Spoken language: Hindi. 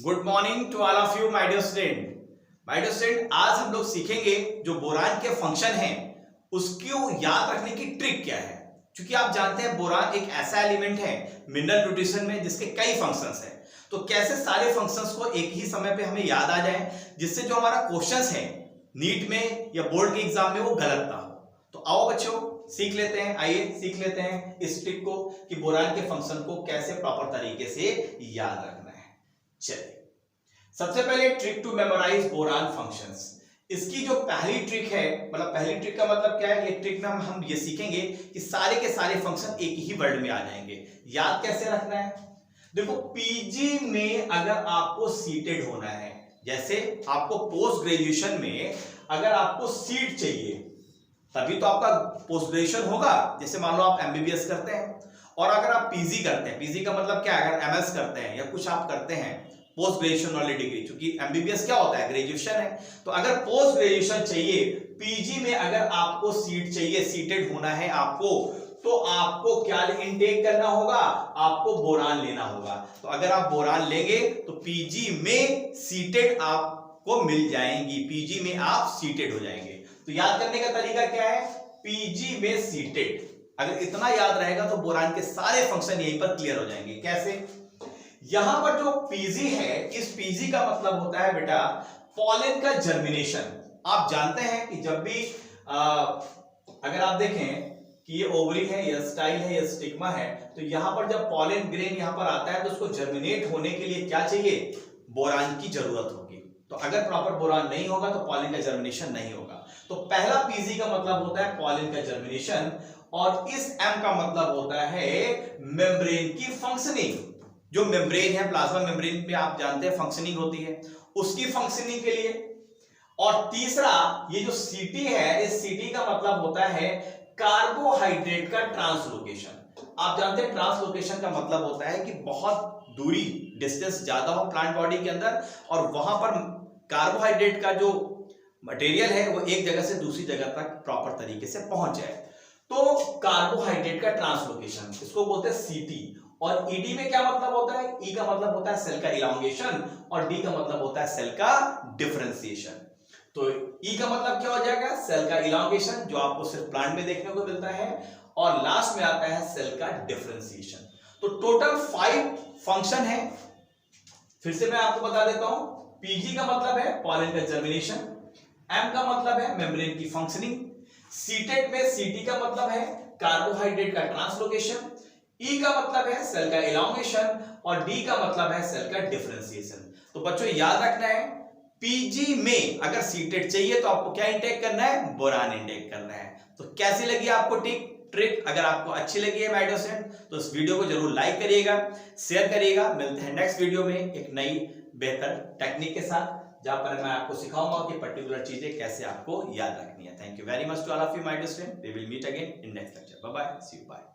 Good morning to all of you my dear student. आज हम लोग सीखेंगे जो बोरान के फंक्शन हैं उसको याद रखने की ट्रिक क्या है। क्योंकि आप जानते हैं बोरान एक ऐसा एलिमेंट है मिनरल न्यूट्रिशन में जिसके कई फंक्शंस हैं। तो कैसे सारे फंक्शंस को एक ही समय पे हमें याद आ जाए जिससे जो हमारा क्वेश्चंस है नीट में या बोर्ड के एग्जाम में वो गलत ना हो। तो आओ बच्चों सीख लेते हैं, आइए सीख लेते हैं इस ट्रिक को कि बोरान के फंक्शन को कैसे प्रॉपर तरीके से याद रखना है। चलिए सबसे पहले trick to memorise boron functions. इसकी जो पहली ट्रिक है, मतलब पहली ट्रिक का मतलब क्या है, ये ट्रिक में हम ये सीखेंगे कि सारे के सारे फंक्शन एक ही वर्ड में आ जाएंगे। याद कैसे रखना है, देखो पीजी में अगर आपको सीटेड होना है, जैसे आपको पोस्ट ग्रेजुएशन में अगर आपको सीट चाहिए तभी तो आपका पोस्ट ग्रेजुएशन होगा। जैसे मान लो आप एमबीबीएस करते हैं और अगर आप पीजी करते हैं, पीजी का मतलब क्या है, अगर एमएस करते हैं या कुछ आप करते हैं पोस्ट ग्रेजुएशन वाली डिग्री, क्योंकि एमबीबीएस क्या होता है, ग्रेजुएशन है। तो अगर पोस्ट ग्रेजुएशन चाहिए, पीजी में अगर आपको सीट चाहिए, सीटेड होना है आपको, तो आपको क्या इनटेक करना होगा, आपको बोरान लेना होगा। तो अगर आप बोरान लेंगे तो पीजी में सीटेड आपको मिल जाएंगी, पीजी में आप सीटेड हो जाएंगे। तो याद करने का तरीका क्या है, पीजी में सीटेड। अगर इतना याद रहेगा तो बोरान के सारे फंक्शन यहीं पर क्लियर हो जाएंगे। कैसे, यहां पर जो पीजी है, इस पीजी का मतलब होता है बेटा पॉलन का जर्मिनेशन। आप जानते हैं कि जब भी अगर आप देखें कि ये ओवरी है, ये स्टाइल है, ये स्टिग्मा है, तो यहां पर जब पॉलन ग्रेन यहां पर आता है तो उसको जर्मिनेट होने के लिए क्या चाहिए, बोरान की जरूरत होगी। तो अगर प्रॉपर बोरान नहीं होगा तो पॉलन का जर्मिनेशन नहीं होगा। तो पहला पीजी का मतलब होता है पॉलन का जर्मिनेशन, और इस एम का मतलब होता है मेम्ब्रेन की फंक्शनिंग। जो मेम्ब्रेन है, प्लाज्मा मेम्ब्रेन में आप जानते हैं फंक्शनिंग होती है, उसकी फंक्शनिंग के लिए। और तीसरा ये जो सीटी है, इस सीटी का मतलब होता है कार्बोहाइड्रेट का ट्रांसलोकेशन। आप जानते हैं ट्रांसलोकेशन का मतलब होता है कि बहुत दूरी, डिस्टेंस ज्यादा हो प्लांट बॉडी के अंदर और वहां पर कार्बोहाइड्रेट का जो मटेरियल है वो एक जगह से दूसरी जगह तक प्रॉपर तरीके से पहुंच जाए। तो कार्बोहाइड्रेट का ट्रांसलोकेशन, इसको बोलते हैं सीटी। और ईडी में क्या मतलब होता है, ई का मतलब होता है सेल का इलांगेशन और डी का मतलब होता है सेल का डिफरेंशिएशन। तो ई का मतलब क्या हो जाएगा, सेल का इलांगेशन, जो आपको सिर्फ प्लांट में देखने को मिलता है, और लास्ट में आता है सेल का डिफरेंशिएशन। तो टोटल 5 फंक्शन है। फिर से मैं आपको बता देता हूं, पीजी का मतलब है पॉलन का जर्मिनेशन, एम का मतलब है मेम्ब्रेन की फंक्शनिंग, सीटेड में सीटी का मतलब है कार्बोहाइड्रेट का ट्रांसलोकेशन, ई का मतलब है सेल का इलांगेशन और डी का मतलब है सेल का डिफरेंशिएशन। तो बच्चों याद रखना है, पीजी में अगर सीटेड चाहिए तो आपको क्या इंटेक करना है, बोरान इंटेक करना है। तो कैसी लगी आपको ट्रिक, अगर आपको अच्छी लगी है माय डियर स्टूडेंट तो इस वीडियो को जरूर लाइक करिएगा, शेयर करिएगा। मिलते हैं नेक्स्ट वीडियो में एक नई बेहतर टेक्निक के साथ, जहां पर मैं आपको सिखाऊंगा कि पर्टिकुलर चीजें कैसे आपको याद रखनी है। Thank you very much to all of you my dear student. We will meet again in next lecture. Bye bye, see you, bye.